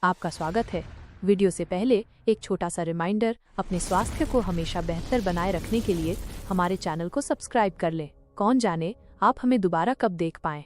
आपका स्वागत है। वीडियो से पहले एक छोटा सा रिमाइंडर, अपने स्वास्थ्य को हमेशा बेहतर बनाए रखने के लिए हमारे चैनल को सब्सक्राइब कर लें। कौन जाने आप हमें दोबारा कब देख पाएं।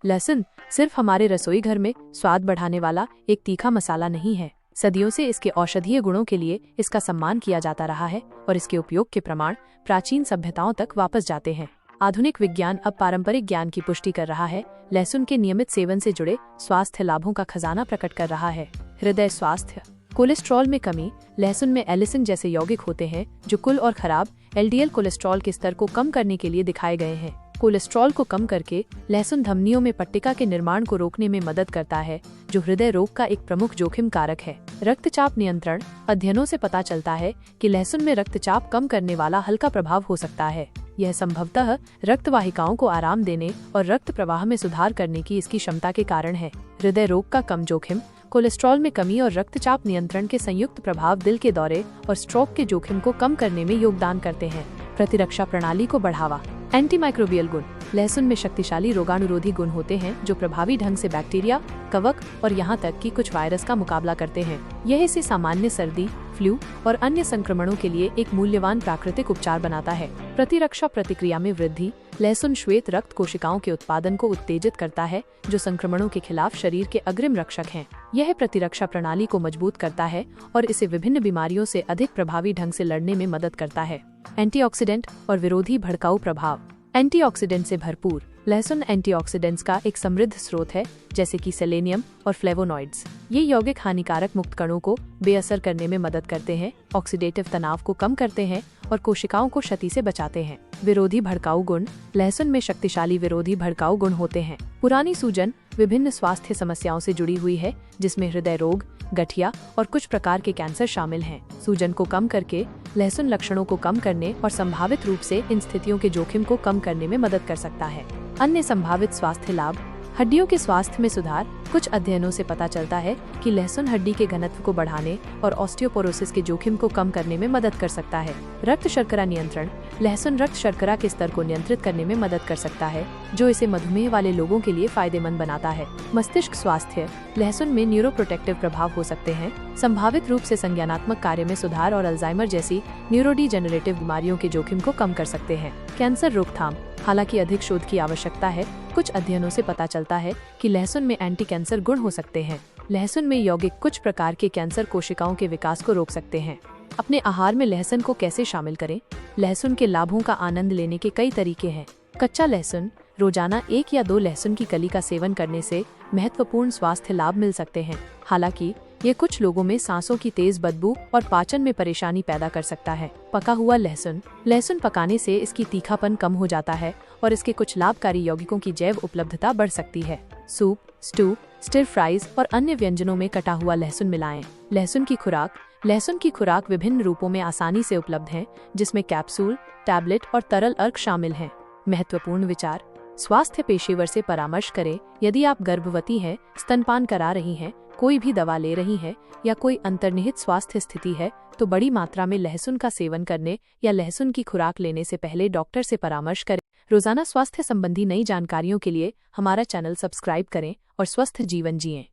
लहसुन सिर्फ हमारे रसोई घर में स्वाद बढ़ाने वाला एक तीखा मसाला नहीं है। सदियों से इसके औषधीय गुणों के लिए इसका सम्मान किया जाता रहा है और इसके उपयोग के प्रमाण प्राचीन सभ्यताओं तक वापस जाते हैं। आधुनिक विज्ञान अब पारंपरिक ज्ञान की पुष्टि कर रहा है। लहसुन के नियमित सेवन से जुड़े स्वास्थ्य लाभों का खजाना प्रकट कर रहा है। हृदय स्वास्थ्य, कोलेस्ट्रॉल में कमी। लहसुन में एलिसिन जैसे यौगिक होते हैं जो कुल और खराब एलडीएल कोलेस्ट्रॉल के स्तर को कम करने के लिए दिखाए गए हैं। कोलेस्ट्रॉल को कम करके लहसुन धमनियों में पट्टिका के निर्माण को रोकने में मदद करता है, जो हृदय रोग का एक प्रमुख जोखिम कारक है। रक्तचाप नियंत्रण, अध्ययनों से पता चलता है कि लहसुन में रक्तचाप कम करने वाला हल्का प्रभाव हो सकता है। यह संभवतः रक्त वाहिकाओं को आराम देने और रक्त प्रवाह में सुधार करने की इसकी क्षमता के कारण है। हृदय रोग का कम जोखिम, कोलेस्ट्रॉल में कमी और रक्तचाप नियंत्रण के संयुक्त प्रभाव दिल के दौरे और स्ट्रोक के जोखिम को कम करने में योगदान करते हैं। प्रतिरक्षा प्रणाली को बढ़ावा, एंटीमाइक्रोबियल गुण। लहसुन में शक्तिशाली रोगाणुरोधी गुण होते हैं जो प्रभावी ढंग से बैक्टीरिया, कवक और यहाँ तक कि कुछ वायरस का मुकाबला करते हैं। यह इसे सामान्य सर्दी, फ्लू और अन्य संक्रमणों के लिए एक मूल्यवान प्राकृतिक उपचार बनाता है। प्रतिरक्षा प्रतिक्रिया में वृद्धि, लहसुन श्वेत रक्त कोशिकाओं के उत्पादन को उत्तेजित करता है जो संक्रमणों के खिलाफ शरीर के अग्रिम रक्षक हैं। यह प्रतिरक्षा प्रणाली को मजबूत करता है और इसे विभिन्न बीमारियों से अधिक प्रभावी ढंग से लड़ने में मदद करता है। एंटीऑक्सीडेंट और विरोधी भड़काऊ प्रभाव। एंटीऑक्सीडेंट से भरपूर लहसुन एंटीऑक्सीडेंट्स का एक समृद्ध स्रोत है, जैसे कि सेलेनियम और फ्लेवोनॉइड्स। ये यौगिक हानिकारक मुक्त कणों को बेअसर करने में मदद करते हैं, ऑक्सीडेटिव तनाव को कम करते हैं और कोशिकाओं को क्षति से बचाते हैं। विरोधी भड़काऊ गुण। लहसुन में शक्तिशाली विरोधी भड़काऊ गुण होते हैं। पुरानी सूजन विभिन्न स्वास्थ्य समस्याओं से जुड़ी हुई है, जिसमें हृदय रोग, गठिया और कुछ प्रकार के कैंसर शामिल हैं। सूजन को कम करके लहसुन लक्षणों को कम करने और संभावित रूप से इन स्थितियों के जोखिम को कम करने में मदद कर सकता है। अन्य संभावित स्वास्थ्य लाभ। हड्डियों के स्वास्थ्य में सुधार। कुछ अध्ययनों से पता चलता है कि लहसुन हड्डी के घनत्व को बढ़ाने और ऑस्टियोपोरोसिस के जोखिम को कम करने में मदद कर सकता है। रक्त शर्करा नियंत्रण। लहसुन रक्त शर्करा के स्तर को नियंत्रित करने में मदद कर सकता है, जो इसे मधुमेह वाले लोगों के लिए फायदेमंद बनाता है। मस्तिष्क स्वास्थ्य। लहसुन में न्यूरोप्रोटेक्टिव प्रभाव हो सकते हैं, संभावित रूप से संज्ञानात्मक कार्य में सुधार और अल्जाइमर जैसी न्यूरोडीजेनरेटिव बीमारियों के जोखिम को कम कर सकते हैं। कैंसर रोकथाम। हालांकि अधिक शोध की आवश्यकता है, कुछ अध्ययनों से पता चलता है कि लहसुन में एंटी कैंसर गुण हो सकते हैं। लहसुन में यौगिक कुछ प्रकार के कैंसर कोशिकाओं के विकास को रोक सकते हैं। अपने आहार में लहसुन को कैसे शामिल करें? लहसुन के लाभों का आनंद लेने के कई तरीके हैं। कच्चा लहसुन। रोजाना 1 या 2 लहसुन की कली का सेवन करने से महत्वपूर्ण स्वास्थ्य लाभ मिल सकते हैं। हालांकि ये कुछ लोगों में सांसों की तेज बदबू और पाचन में परेशानी पैदा कर सकता है। पका हुआ लहसुन। लहसुन पकाने से इसकी तीखापन कम हो जाता है और इसके कुछ लाभकारी यौगिकों की जैव उपलब्धता बढ़ सकती है। सूप, स्टू, स्टिर फ्राइज और अन्य व्यंजनों में कटा हुआ लहसुन मिलाएं। लहसुन की खुराक। लहसुन की खुराक विभिन्न रूपों में आसानी से उपलब्ध है, जिसमें कैप्सूल, टैबलेट और तरल अर्क शामिल हैं। महत्वपूर्ण विचार। स्वास्थ्य पेशेवर से परामर्श करें। यदि आप गर्भवती हैं, स्तनपान करा रही हैं, कोई भी दवा ले रही हैं या कोई अंतर्निहित स्वास्थ्य स्थिति है, तो बड़ी मात्रा में लहसुन का सेवन करने या लहसुन की खुराक लेने से पहले डॉक्टर से परामर्श करें। रोजाना स्वास्थ्य संबंधी नई जानकारियों के लिए हमारा चैनल सब्सक्राइब करें और स्वस्थ जीवन जिएं।